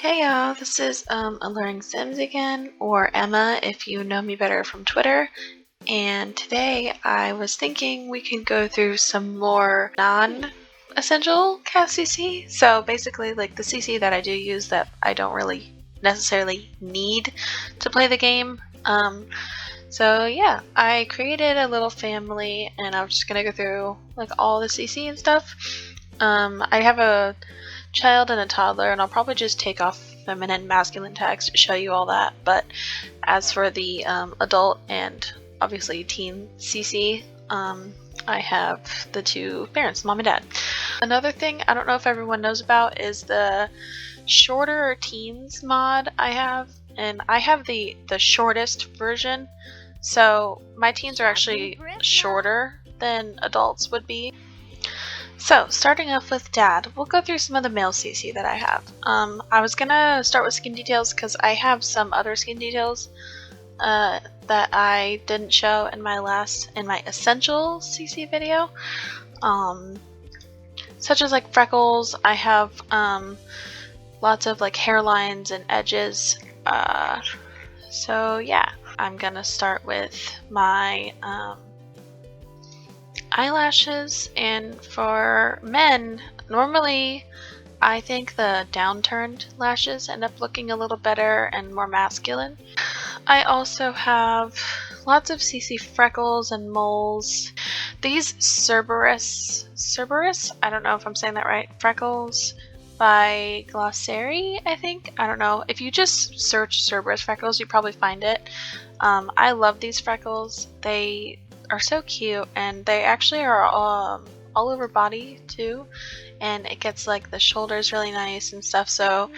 Hey y'all, this is Alluring Sims again, or Emma if you know me better from Twitter. And today I was thinking we can go through some more non-essential CAS CC. So basically like the CC that I do use that I don't really necessarily need to play the game. So yeah, I created a little family and I'm just gonna go through like all the CC and stuff. I have a child and a toddler, and I'll probably just take off feminine masculine tags to show you all that. But as for the adult and obviously teen CC, I have the two parents, mom and dad. Another thing I don't know if everyone knows about is the shorter teens mod I have, and I have the shortest version, so my teens are actually shorter than adults would be. So, starting off with Dad, we'll go through some of the male CC that I have. I was gonna start with skin details because I have some other skin details that I didn't show in my essential CC video. Such as like freckles. I have lots of like hairlines and edges. So yeah, I'm gonna start with my eyelashes, and for men, normally I think the downturned lashes end up looking a little better and more masculine. I also have lots of CC freckles and moles. These Cerberus, I don't know if I'm saying that right, freckles by Glossary, I think. I don't know. If you just search Cerberus freckles, you probably find it. I love these freckles. They are so cute, and they actually are all over body too, and it gets like the shoulders really nice and stuff. So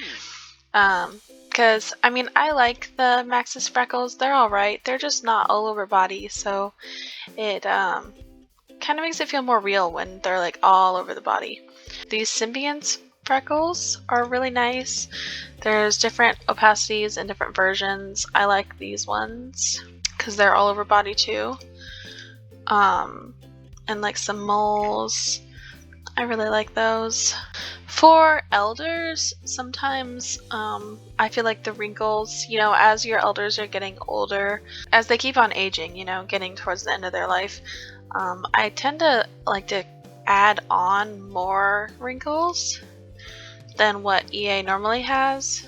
because I mean I like the Maxis freckles, they're alright, they're just not all over body, so it kind of makes it feel more real when they're like all over the body. These Symbionts freckles are really nice. There's different opacities and different versions. I like these ones because they're all over body too. And like some moles, I really like those. For elders, sometimes I feel like the wrinkles, you know, as your elders are getting older, as they keep on aging, you know, getting towards the end of their life, I tend to like to add on more wrinkles than what EA normally has,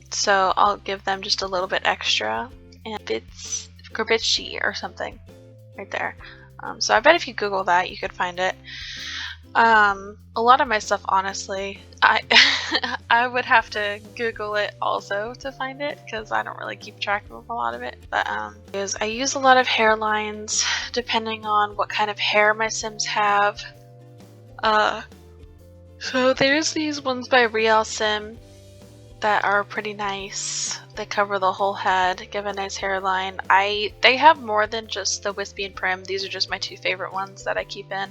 so I'll give them just a little bit extra, and it's Grabitchi or something right there. So I bet if you Google that, you could find it. A lot of my stuff, honestly, I would have to Google it also to find it because I don't really keep track of a lot of it. But I use a lot of hairlines depending on what kind of hair my Sims have. So there's these ones by Real Sim that are pretty nice. They cover the whole head, give a nice hairline. They have more than just the wispy and prim. These are just my two favorite ones that I keep in.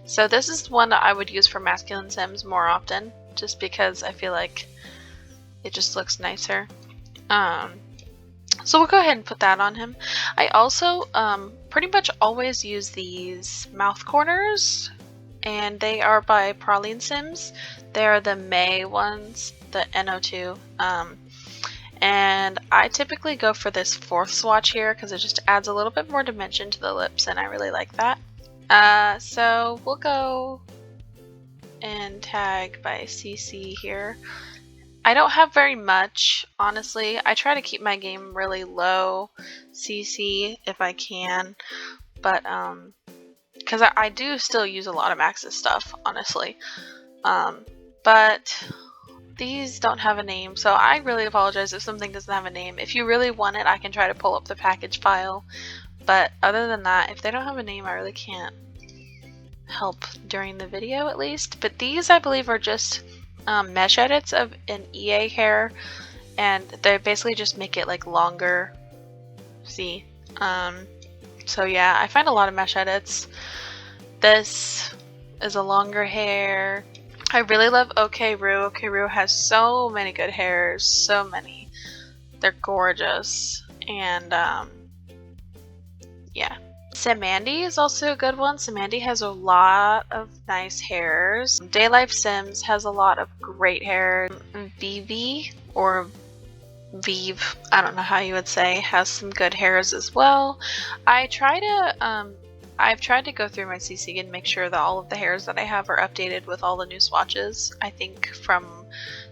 So this is one that I would use for masculine Sims more often, just because I feel like it just looks nicer. So we'll go ahead and put that on him. I also pretty much always use these mouth corners, and they are by Praline Sims. They are the May ones, the NO2. And I typically go for this fourth swatch here because it just adds a little bit more dimension to the lips, and I really like that. So we'll go and tag by CC here. I don't have very much, honestly. I try to keep my game really low CC if I can, but because I do still use a lot of Maxis stuff, honestly. But these don't have a name, so I really apologize if something doesn't have a name. If you really want it, I can try to pull up the package file. But other than that, if they don't have a name, I really can't help during the video at least. But these, I believe, are just mesh edits of an EA hair, and they basically just make it like longer. See? So yeah, I find a lot of mesh edits. This is a longer hair. I really love OK-Ru. OK-Ru has so many good hairs, so many. They're gorgeous, and yeah. Samandy is also a good one. Samandy has a lot of nice hairs. Daylife Sims has a lot of great hair. Vivi, or Vive, I don't know how you would say, has some good hairs as well. I've tried to go through my CC and make sure that all of the hairs that I have are updated with all the new swatches, I think from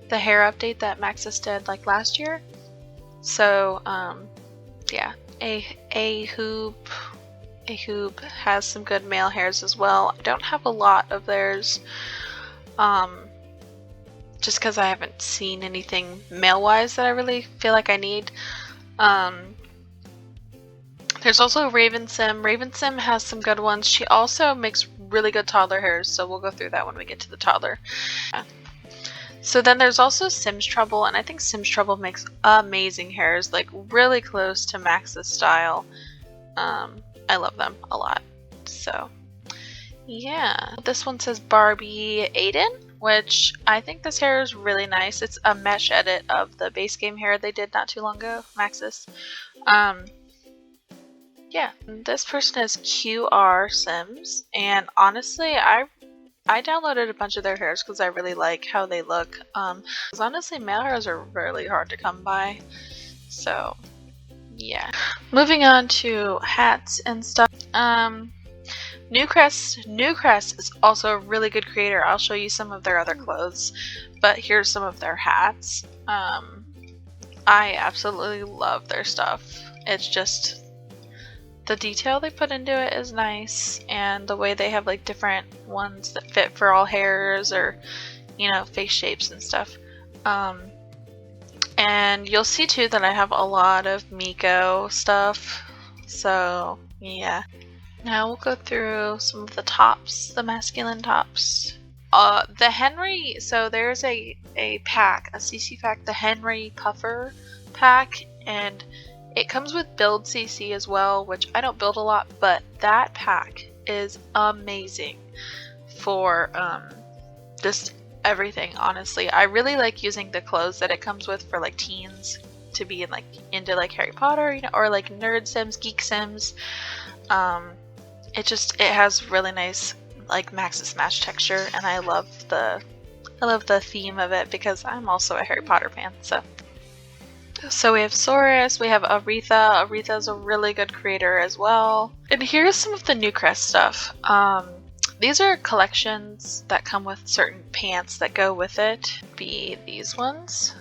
the hair update that Maxis did like last year. So yeah, a hoop has some good male hairs as well. I don't have a lot of theirs, just because I haven't seen anything male-wise that I really feel like I need. There's also Raven Sim. Raven Sim has some good ones. She also makes really good toddler hairs, so we'll go through that when we get to the toddler. So then there's also Sims Trouble, and I think Sims Trouble makes amazing hairs, like really close to Maxis style. I love them a lot. So yeah, this one says Barbie Aiden, which I think this hair is really nice. It's a mesh edit of the base game hair they did not too long ago, Maxis. Yeah, this person is QR Sims, and honestly, I downloaded a bunch of their hairs because I really like how they look. Because honestly, male hairs are really hard to come by. So yeah. Moving on to hats and stuff. Newcrest is also a really good creator. I'll show you some of their other clothes, but here's some of their hats. I absolutely love their stuff. It's just the detail they put into it is nice, and the way they have like different ones that fit for all hairs or, you know, face shapes and stuff. And you'll see too that I have a lot of Miko stuff, so yeah. Now we'll go through some of the tops, the masculine tops. The Henry, so there's a pack, a CC pack, the Henry Puffer pack, and it comes with build CC as well, which I don't build a lot, but that pack is amazing for just everything, honestly. I really like using the clothes that it comes with for like teens to be in like into like Harry Potter, you know, or like nerd Sims, geek Sims. It has really nice like Maxis match texture, and I love the theme of it because I'm also a Harry Potter fan. So we have Saurus, we have Aretha. Aretha is a really good creator as well. And here's some of the Newcrest stuff. These are collections that come with certain pants that go with it. Be these ones.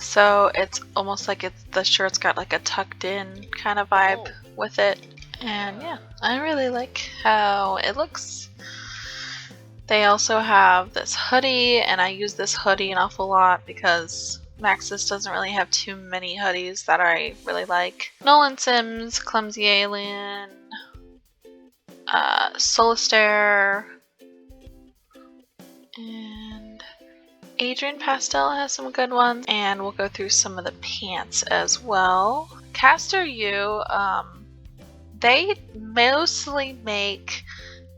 So it's almost like the shirt's got like a tucked in kind of vibe with it. And yeah, I really like how it looks. They also have this hoodie, and I use this hoodie an awful lot because Maxis doesn't really have too many hoodies that I really like. Nolan Sims, Clumsy Alien, Solistaire, and Adrian Pastel has some good ones, and we'll go through some of the pants as well. Caster U, they mostly make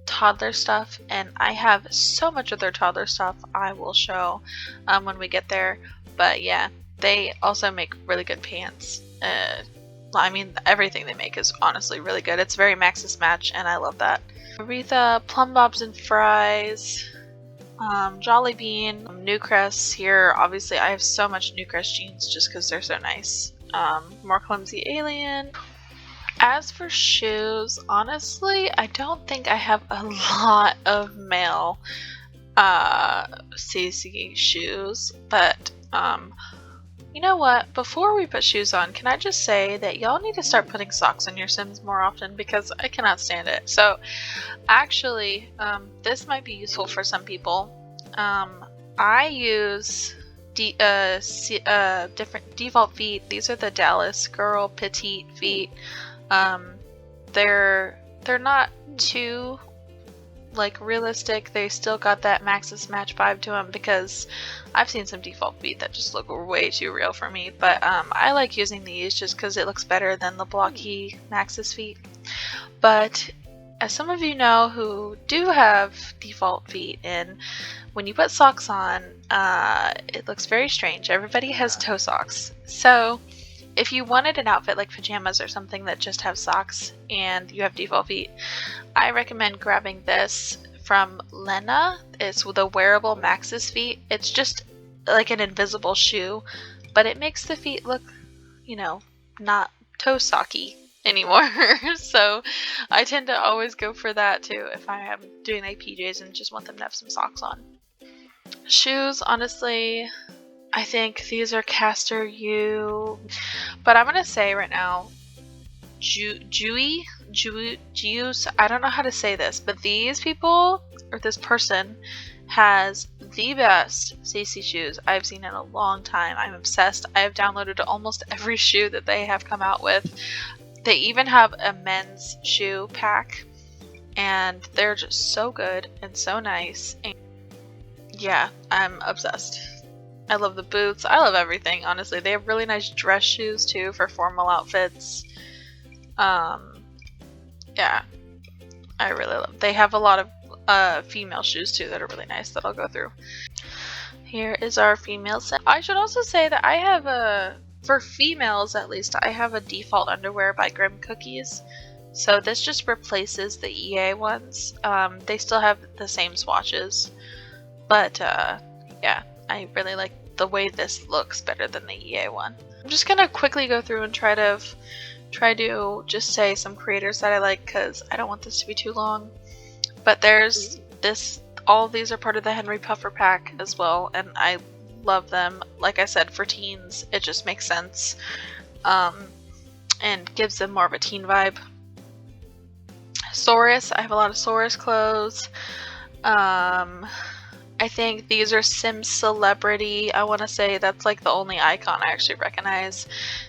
toddler stuff, and I have so much of their toddler stuff I will show when we get there. But yeah, they also make really good pants. I mean, everything they make is honestly really good. It's very Maxis match, and I love that. Aretha, Plum Bobs and Fries, Jolly Bean, Newcrest here. Obviously, I have so much Newcrest jeans just because they're so nice. More Clumsy Alien. As for shoes, honestly, I don't think I have a lot of male CC shoes, but you know what? Before we put shoes on, can I just say that y'all need to start putting socks on your Sims more often because I cannot stand it. So actually, this might be useful for some people. I use different default feet. These are the Dallas Girl Petite feet. They're not too like realistic. They still got that Maxis match vibe to them because I've seen some default feet that just look way too real for me, but I like using these just because it looks better than the blocky Maxis feet. But as some of you know who do have default feet, and when you put socks on, it looks very strange. Everybody has toe socks. So if you wanted an outfit like pajamas or something that just have socks and you have default feet, I recommend grabbing this from Lena. It's the wearable Maxis feet. It's just like an invisible shoe, but it makes the feet look, you know, not toe socky anymore. So I tend to always go for that too if I am doing like PJs and just want them to have some socks on. Shoes, honestly, I think these are Caster U, but I'm gonna say right now, Juice, I don't know how to say this, but these people, or this person, has the best CC shoes I've seen in a long time. I'm obsessed. I have downloaded almost every shoe that they have come out with. They even have a men's shoe pack, and they're just so good and so nice. And yeah, I'm obsessed. I love the boots. I love everything, honestly. They have really nice dress shoes too for formal outfits. Yeah, I really love. They have a lot of female shoes too that are really nice that I'll go through. Here is our female set. I should also say that I have for females at least, I have a default underwear by Grim Cookies. So this just replaces the EA ones. They still have the same swatches, but yeah, I really like the way this looks better than the EA one. I'm just gonna quickly go through and try to just say some creators that I like, because I don't want this to be too long. But there's this, all of these are part of the Henry Puffer pack as well, and I love them. Like I said, for teens, it just makes sense, and gives them more of a teen vibe. Saurus, I have a lot of Saurus clothes. I think these are Sim Celebrity. I want to say that's like the only icon I actually recognize.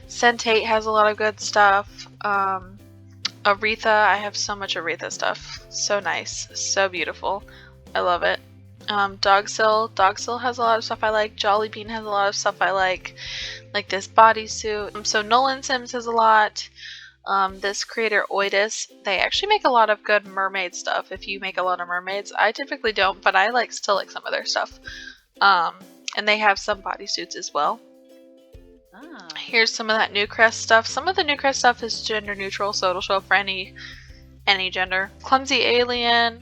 Sentate has a lot of good stuff. Aretha, I have so much Aretha stuff. So nice. So beautiful. I love it. Dogsill has a lot of stuff I like. Jolly Bean has a lot of stuff I like this bodysuit. So Nolan Sims has a lot. This creator Oidis, they actually make a lot of good mermaid stuff if you make a lot of mermaids. I typically don't, but I still like some of their stuff. And they have some bodysuits as well. Here's some of that Newcrest stuff. Some of the Newcrest stuff is gender neutral, so it'll show up for any gender. Clumsy Alien,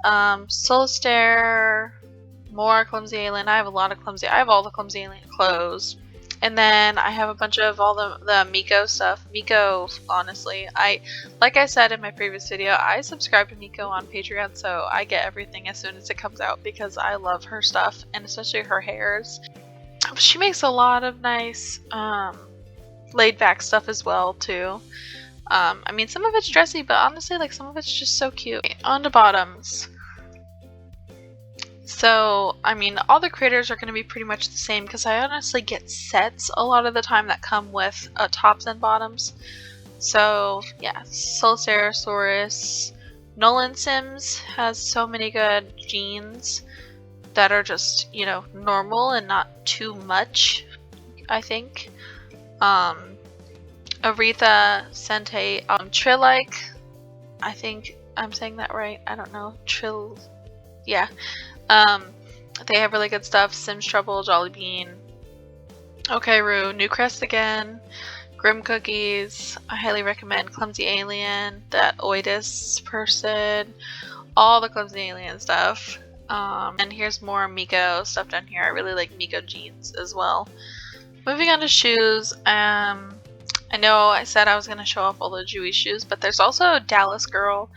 Soulstare, more Clumsy Alien. I have all the Clumsy Alien clothes. And then I have a bunch of all the Miko stuff. Miko, honestly, like I said in my previous video, I subscribe to Miko on Patreon, so I get everything as soon as it comes out because I love her stuff, and especially her hairs. She makes a lot of nice laid back stuff as well too. I mean, some of it's dressy, but honestly, some of it's just so cute. On to bottoms. So, I mean, all the creators are going to be pretty much the same because I honestly get sets a lot of the time that come with tops and bottoms. So, yeah, Saurus. Nolan Sims has so many good jeans that are just, normal and not too much, I think. Aretha, Sentate, Trilike, I think I'm saying that right. I don't know. Yeah. They have really good stuff. Sims Trouble, Jolly Bean, Okay Roo, Newcrest again, Grim Cookies. I highly recommend Clumsy Alien, that Oidis person, all the Clumsy Alien stuff. And here's more Miko stuff down here. I really like Miko jeans as well. Moving on to shoes. I know I said I was going to show off all the Jewish shoes, but there's also Dallas Girl.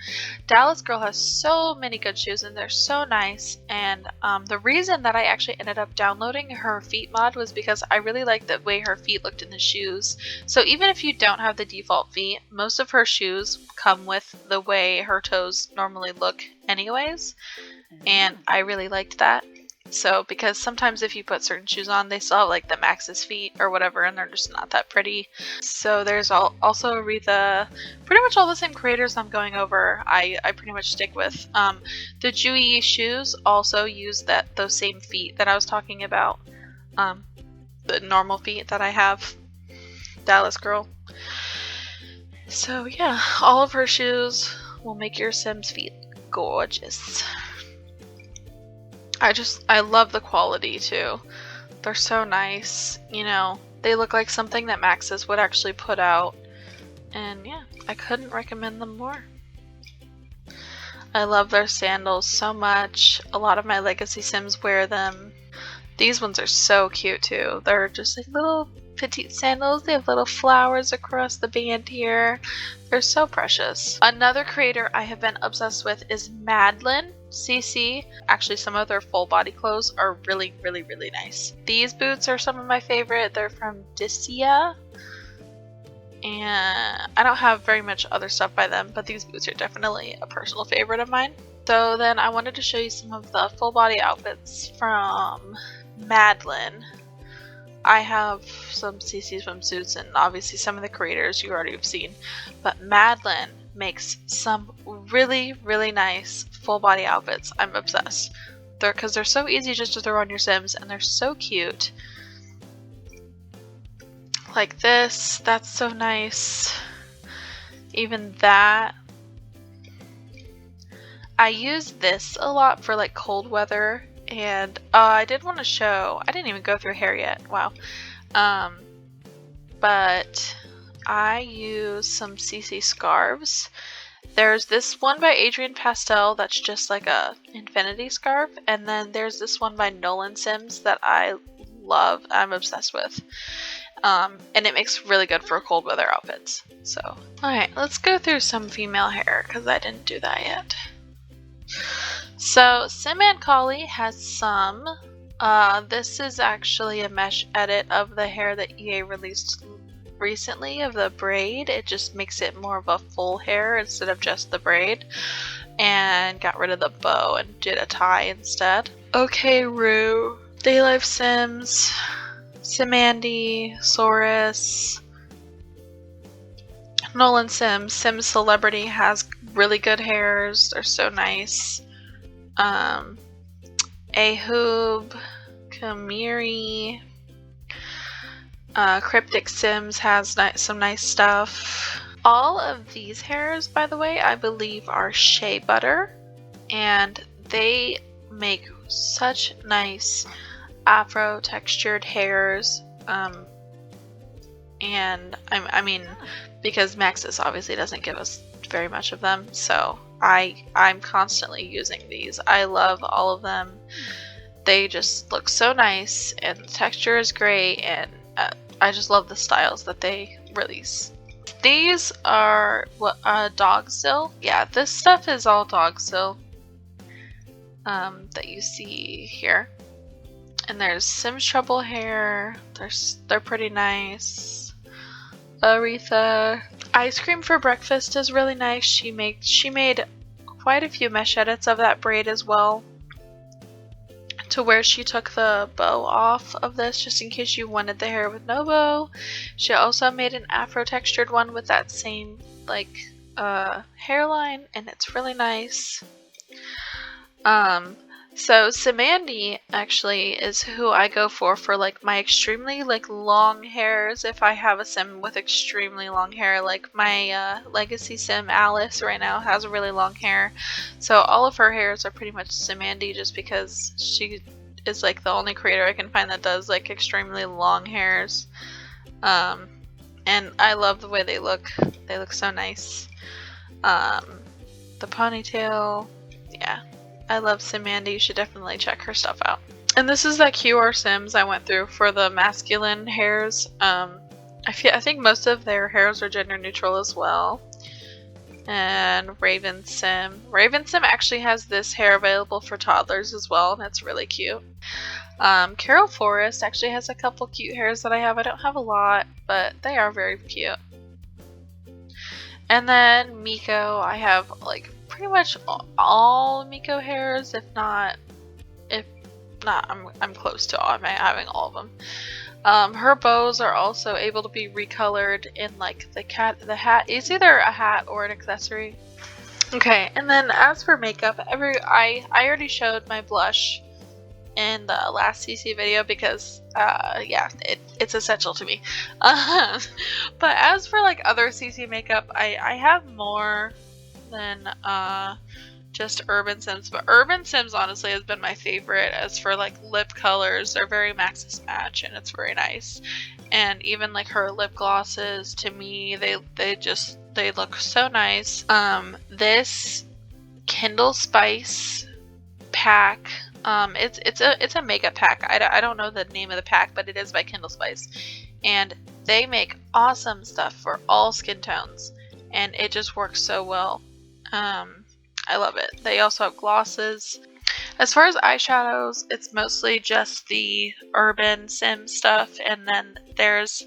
Dallas Girl has so many good shoes, and they're so nice. And the reason that I actually ended up downloading her feet mod was because I really liked the way her feet looked in the shoes. So even if you don't have the default feet, most of her shoes come with the way her toes normally look anyways. And I really liked that. So, because sometimes if you put certain shoes on, they still have the Maxis feet or whatever, and they're just not that pretty. So there's also Aretha, pretty much all the same creators I'm going over, I pretty much stick with. The Jewy shoes also use those same feet that I was talking about, the normal feet that I have. Dallas Girl. So yeah, all of her shoes will make your Sims feet gorgeous. I love the quality too. They're so nice, They look like something that Maxis would actually put out. And yeah, I couldn't recommend them more. I love their sandals so much. A lot of my Legacy Sims wear them. These ones are so cute too. They're just like little petite sandals. They have little flowers across the band here. They're so precious. Another creator I have been obsessed with is Madeline CC. Actually, some of their full body clothes are really, really, really nice. These boots are some of my favorite. They're from Dicia. And I don't have very much other stuff by them, but these boots are definitely a personal favorite of mine. So then I wanted to show you some of the full body outfits from Madeline. I have some CC swimsuits and obviously some of the creators you already have seen, but Madeline makes some really, really nice full body outfits. I'm obsessed. Because they're so easy just to throw on your Sims and they're so cute. Like this, that's so nice. Even that. I use this a lot for like cold weather, and I did want to show, I didn't even go through hair yet, wow. But I use some CC scarves. There's this one by Adrian Pastel that's just like a infinity scarf, and then there's this one by Nolan Sims that I love, I'm obsessed with. And it makes really good for cold weather outfits. So, alright, let's go through some female hair because I didn't do that yet. So, Sim and Collie has some. This is actually a mesh edit of the hair that EA released recently of the braid. It just makes it more of a full hair instead of just the braid. And got rid of the bow and did a tie instead. Okay, Rue. Daylife Sims. Simandy, Saurus, Nolan Sims, Sims Celebrity has really good hairs. They're so nice. Ahoob, Kamiri, Cryptic Sims has some nice stuff. All of these hairs, by the way, I believe are shea butter, and they make such nice afro textured hairs, and I mean, because Maxis obviously doesn't give us very much of them, so I'm constantly using these. I love all of them. They just look so nice, and the texture is great, and I just love the styles that they release. These are Dogsill. Yeah, this stuff is all Dogsill that you see here. And there's Sims Trouble hair. They're pretty nice. Aretha. Ice Cream for Breakfast is really nice. She made quite a few mesh edits of that braid as well, to where she took the bow off of this just in case you wanted the hair with no bow. She also made an afro textured one with that same like hairline, and it's really nice. So Simandy actually is who I go for like my extremely like long hairs. If I have a Sim with extremely long hair, like my Legacy Sim Alice right now has really long hair, so all of her hairs are pretty much Simandy, just because she is like the only creator I can find that does like extremely long hairs. And I love the way they look. They look so nice. The ponytail, yeah. I love Simandy. You should definitely check her stuff out. And this is that QR Sims I went through for the masculine hairs. I think most of their hairs are gender neutral as well. And Raven Sim. Raven Sim actually has this hair available for toddlers as well, and it's really cute. Carol Forrest actually has a couple cute hairs that I have. I don't have a lot, but they are very cute. And then Miko, I have like pretty much all Miko hairs, if not, I'm close to having all of them. Her bows are also able to be recolored in like the hat. It's either a hat or an accessory. Okay, and then as for makeup, I already showed my blush in the last CC video because yeah, it's essential to me. But as for like other CC makeup, I have more than just Urban Sims, but Urban Sims honestly has been my favorite. As for like lip colors, they're very Maxis match and it's very nice. And even like her lip glosses, to me, they look so nice. This Kindle Spice pack, it's a makeup pack. I don't know the name of the pack, but it is by Kindle Spice, and they make awesome stuff for all skin tones, and it just works so well. I love it. They also have glosses. As far as eyeshadows, it's mostly just the Urban Sim stuff, and then there's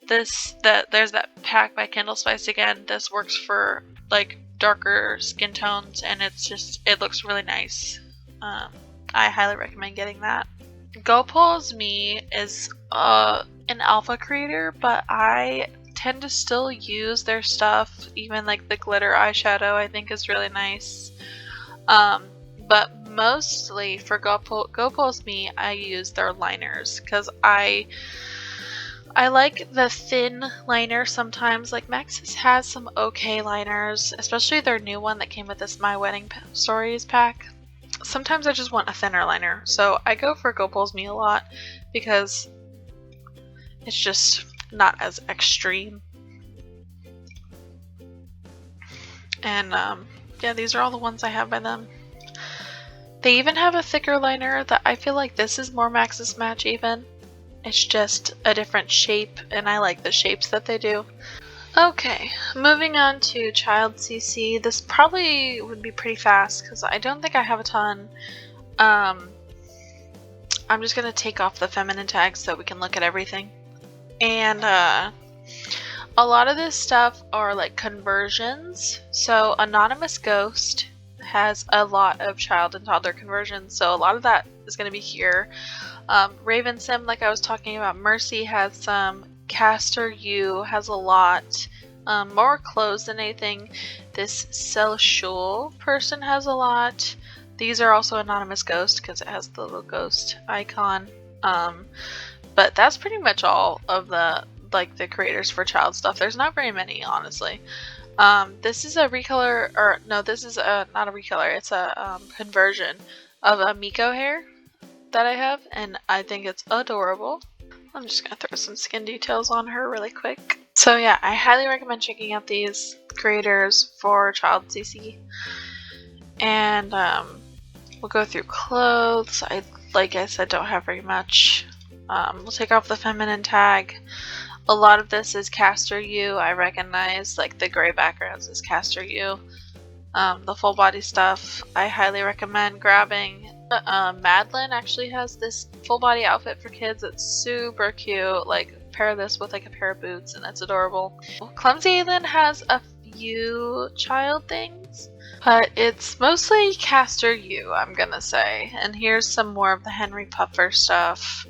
that pack by Kindle Spice again. This works for like darker skin tones, and it looks really nice. I highly recommend getting that. GoPull's Me is an alpha creator, but I tend to still use their stuff. Even like the glitter eyeshadow I think is really nice. But mostly for GoPull's Me, I use their liners because I like the thin liner sometimes. Like Maxis has some okay liners, especially their new one that came with this My Wedding Stories pack. Sometimes I just want a thinner liner, so I go for GoPull's Me a lot because it's just not as extreme. And yeah, these are all the ones I have by them. They even have a thicker liner that I feel like this is more Maxis match even. It's just a different shape, and I like the shapes that they do. Okay, moving on to Child CC. This probably would be pretty fast because I don't think I have a ton. I'm just going to take off the feminine tags so we can look at everything. And a lot of this stuff are like conversions. So Anonymous Ghost has a lot of child and toddler conversions, so a lot of that is going to be here. Raven Sim, like I was talking about, Mercy has some. Caster U has a lot. More clothes than anything. This Celshul person has a lot. These are also Anonymous Ghost because it has the little ghost icon. But that's pretty much all of the creators for child stuff. There's not very many, honestly. This is a recolor, or no, this is not a recolor. It's a conversion of a Miko hair that I have, and I think it's adorable. I'm just gonna throw some skin details on her really quick. So yeah, I highly recommend checking out these creators for Child CC. And we'll go through clothes. Like I said, don't have very much. We'll take off the feminine tag. A lot of this is Caster U. I recognize, like the gray backgrounds is Caster U. The full body stuff I highly recommend grabbing. Madeline actually has this full body outfit for kids. It's super cute. Like pair this with like a pair of boots and it's adorable. Clumsy Alien has a few child things, but it's mostly Caster U, I'm gonna say. And here's some more of the Henry Puffer stuff.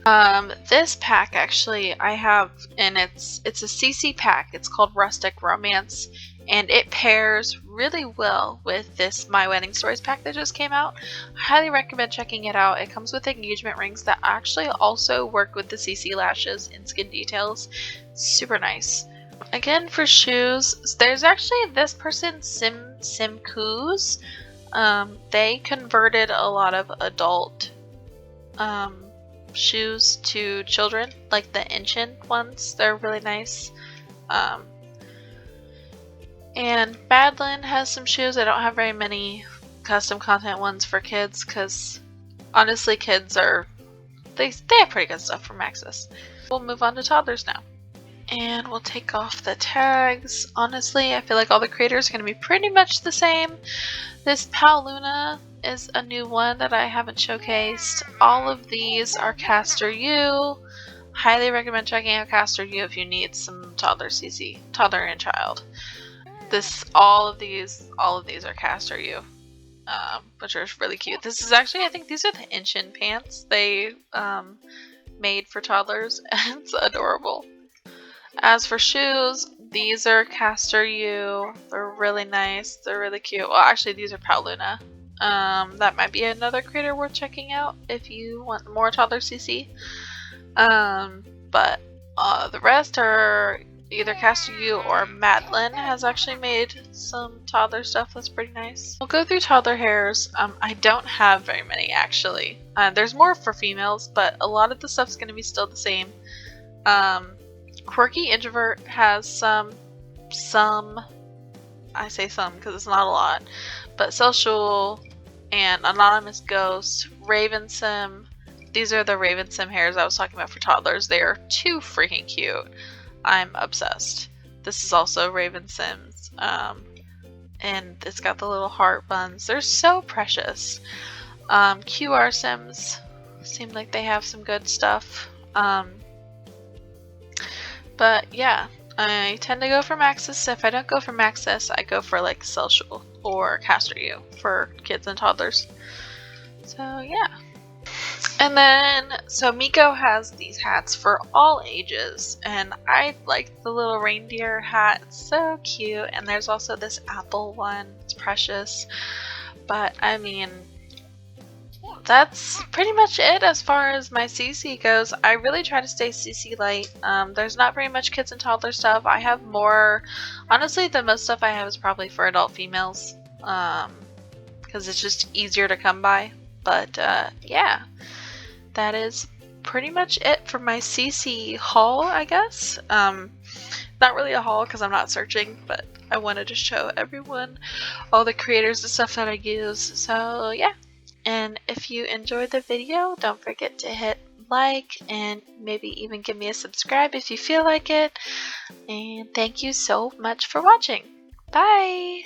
This pack actually I have, and it's a CC pack. It's called Rustic Romance, and it pairs really well with this My Wedding Stories pack that just came out. I highly recommend checking it out. It comes with engagement rings that actually also work with the CC lashes and skin details. Super nice. Again, for shoes, there's actually this person, Simcoos. They converted a lot of adult shoes to children, like the ancient ones. They're really nice. And Madeline has some shoes. I don't have very many custom content ones for kids because honestly kids are, they have pretty good stuff from Maxis. We'll move on to toddlers now. And we'll take off the tags. Honestly, I feel like all the creators are going to be pretty much the same. This Pal Luna is a new one that I haven't showcased. All of these are Caster U. Highly recommend checking out Caster U if you need some toddler CC, toddler and child. All of these are Caster U, which are really cute. This is actually, I think these are the Inshin pants they made for toddlers, and it's adorable. As for shoes, these are Caster U. They're really nice. They're really cute. Well, actually, these are Pal Luna. That might be another creator worth checking out if you want more toddler CC. But the rest are either Castor U or Madeline has actually made some toddler stuff that's pretty nice. We'll go through toddler hairs. I don't have very many actually. There's more for females, but a lot of the stuff's going to be still the same. Quirky Introvert has some, I say some because it's not a lot, but Social and Anonymous Ghost, Raven Sim. These are the Raven Sim hairs I was talking about for toddlers. They are too freaking cute. I'm obsessed. This is also Raven Sims, and it's got the little heart buns. They're so precious. QR Sims seem like they have some good stuff. But yeah, I tend to go for Maxis. If I don't go for Maxis, I go for like Social or Castor U for kids and toddlers. So yeah. And then, so Miko has these hats for all ages, and I like the little reindeer hat. It's so cute. And there's also this apple one. It's precious. But I mean, that's pretty much it as far as my CC goes. I really try to stay CC light. There's not very much kids and toddler stuff. I have more, honestly, the most stuff I have is probably for adult females, because it's just easier to come by. But yeah, that is pretty much it for my CC haul, I guess. Not really a haul because I'm not searching, but I wanted to show everyone all the creators and stuff that I use. So yeah. And if you enjoyed the video, don't forget to hit like and maybe even give me a subscribe if you feel like it. And thank you so much for watching. Bye!